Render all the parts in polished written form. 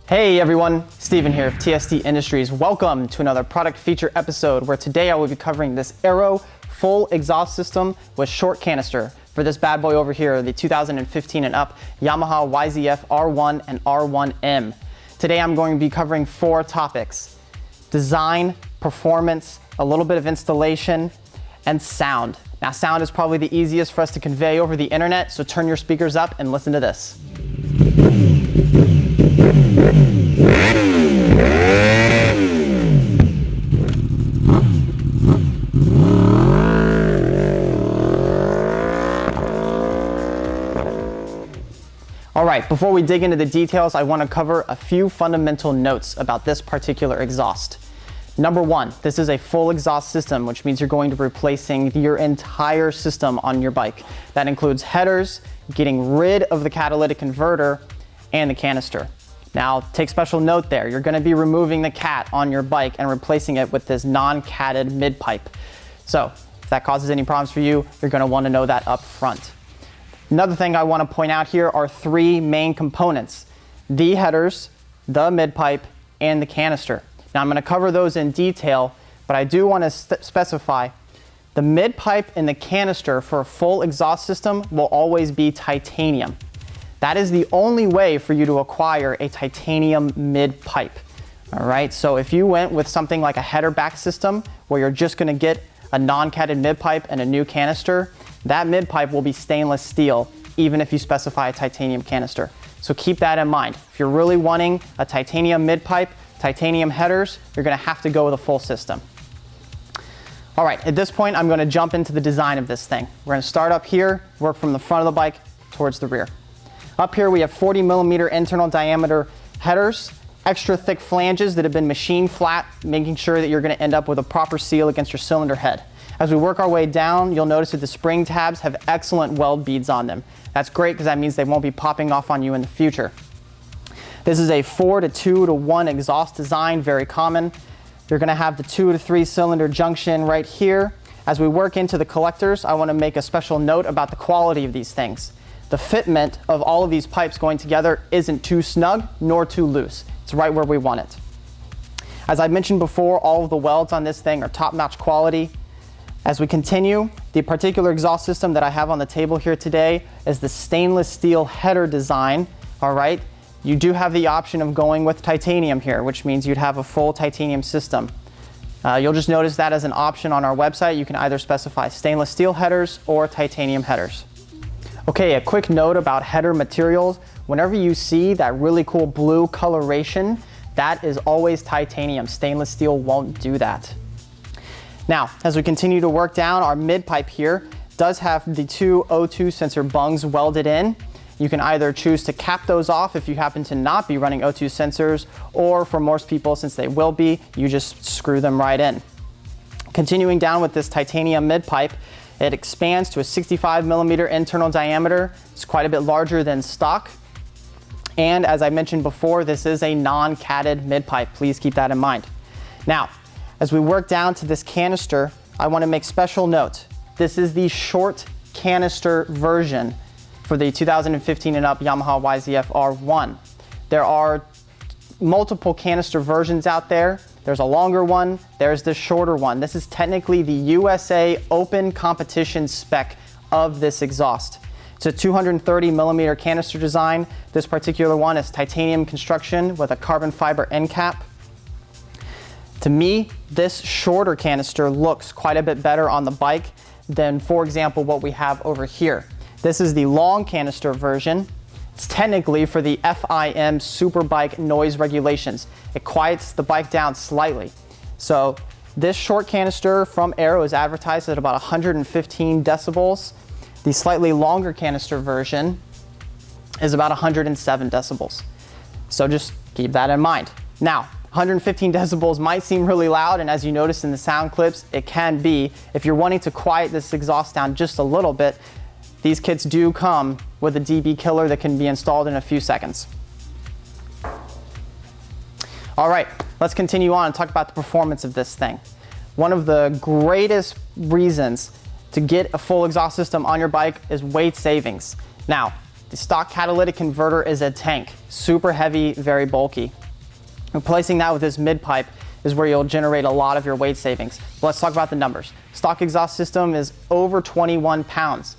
Hey everyone, Steven here of TST Industries. Welcome to another product feature episode where today I will be covering this Aero full exhaust system with short canister for this bad boy over here, the 2015 and up Yamaha YZF-R1 and R1M. Today I'm going to be covering 4 topics: design, performance, a little bit of installation, and sound. Now sound is probably the easiest for us to convey over the internet, so turn your speakers up and listen to this. All right, before we dig into the details, I want to cover a few fundamental notes about this particular exhaust. Number 1, this is a full exhaust system, which means you're going to be replacing your entire system on your bike. That includes headers, getting rid of the catalytic converter, and the canister. Now, take special note there. You're going to be removing the cat on your bike and replacing it with this non-catted mid-pipe. So, if that causes any problems for you, you're going to want to know that up front. Another thing I want to point out here are 3 main components: the headers, the mid-pipe, and the canister. Now, I'm going to cover those in detail, but I do want to specify the mid-pipe and the canister for a full exhaust system will always be titanium. That is the only way for you to acquire a titanium mid-pipe. All right, so if you went with something like a header back system where you're just going to get a non-catted mid-pipe and a new canister, that mid-pipe will be stainless steel even if you specify a titanium canister. So keep that in mind. If you're really wanting a titanium mid-pipe, titanium headers, you're going to have to go with a full system. All right, at this point I'm going to jump into the design of this thing. We're going to start up here, work from the front of the bike towards the rear. Up here we have 40mm internal diameter headers, extra thick flanges that have been machined flat, making sure that you're going to end up with a proper seal against your cylinder head. As we work our way down, you'll notice that the spring tabs have excellent weld beads on them. That's great because that means they won't be popping off on you in the future. This is a 4 to 2 to 1 exhaust design, very common. You're going to have the 2 to 3 cylinder junction right here. As we work into the collectors, I want to make a special note about the quality of these things. The fitment of all of these pipes going together isn't too snug nor too loose. It's right where we want it. As I mentioned before, all of the welds on this thing are top-notch quality. As we continue, the particular exhaust system that I have on the table here today is the stainless steel header design. All right, you do have the option of going with titanium here, which means you'd have a full titanium system. You'll just notice that as an option on our website. You can either specify stainless steel headers or titanium headers. Okay, a quick note about header materials. Whenever you see that really cool blue coloration, that is always titanium. Stainless steel won't do that. Now, as we continue to work down, our mid-pipe here does have the 2 O2 sensor bungs welded in. You can either choose to cap those off if you happen to not be running O2 sensors, or for most people, since they will be, you just screw them right in. Continuing down with this titanium mid-pipe, it expands to a 65mm internal diameter. It's quite a bit larger than stock. And as I mentioned before, this is a non-catted mid-pipe. Please keep that in mind. Now, as we work down to this canister, I want to make special note. This is the short canister version for the 2015 and up Yamaha YZF-R1. There are multiple canister versions out there. There's a longer one, there's the shorter one. This is technically the USA open competition spec of this exhaust. It's a 230mm canister design. This particular one is titanium construction with a carbon fiber end cap. To me, this shorter canister looks quite a bit better on the bike than, for example, what we have over here. This is the long canister version. It's technically for the FIM Superbike noise regulations. It quiets the bike down slightly. So this short canister from Aero is advertised at about 115 decibels. The slightly longer canister version is about 107 decibels. So just keep that in mind. Now, 115 decibels might seem really loud, and as you notice in the sound clips, it can be. If you're wanting to quiet this exhaust down just a little bit, these kits do come with a dB killer that can be installed in a few seconds. All right, let's continue on and talk about the performance of this thing. One of the greatest reasons to get a full exhaust system on your bike is weight savings. Now, The stock catalytic converter is a tank, super heavy, very bulky. Replacing that with this mid-pipe is where you'll generate a lot of your weight savings. But let's talk about the numbers. Stock exhaust system is over 21 pounds.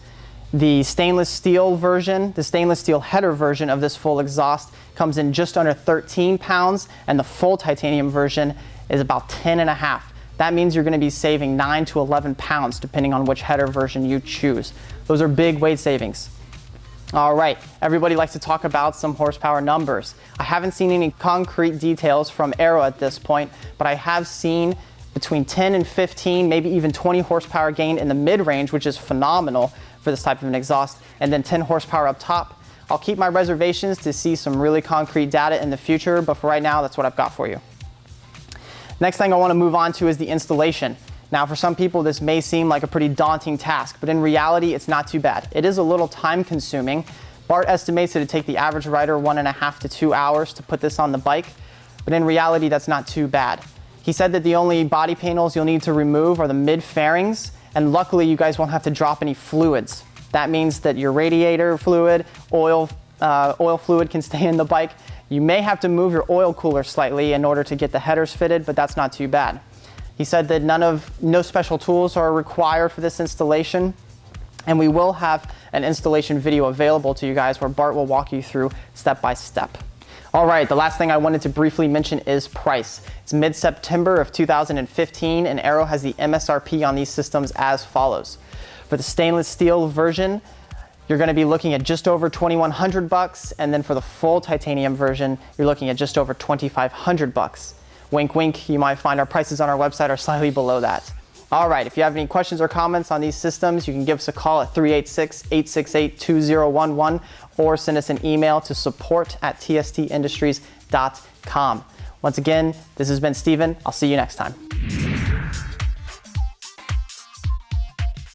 The stainless steel version, the stainless steel header version of this full exhaust comes in just under 13 pounds, and the full titanium version is about 10.5. That means you're going to be saving 9 to 11 pounds depending on which header version you choose. Those are big weight savings. All right, everybody likes to talk about some horsepower numbers. I haven't seen any concrete details from Aero at this point, but I have seen between 10 and 15, maybe even 20 horsepower gain in the mid-range, which is phenomenal for this type of an exhaust, and then 10 horsepower up top. I'll keep my reservations to see some really concrete data in the future, but for right now, that's what I've got for you. Next thing I want to move on to is the installation. Now, for some people, this may seem like a pretty daunting task, but in reality, it's not too bad. It is a little time consuming. Bart estimates it to take the average rider 1.5 to 2 hours to put this on the bike, but in reality, that's not too bad. He said that the only body panels you'll need to remove are the mid fairings, and luckily you guys won't have to drop any fluids. That means that your radiator fluid, oil fluid can stay in the bike. You may have to move your oil cooler slightly in order to get the headers fitted, but that's not too bad. He said that no special tools are required for this installation, and we will have an installation video available to you guys where Bart will walk you through step by step. All right, the last thing I wanted to briefly mention is price. It's mid-September of 2015, and Aero has the MSRP on these systems as follows. For the stainless steel version, you're going to be looking at just over $2,100, and then for the full titanium version, you're looking at just over $2,500. Wink, wink, you might find our prices on our website are slightly below that. All right, if you have any questions or comments on these systems, you can give us a call at 386-868-2011 or send us an email to support@tstindustries.com. Once again, this has been Steven. I'll see you next time.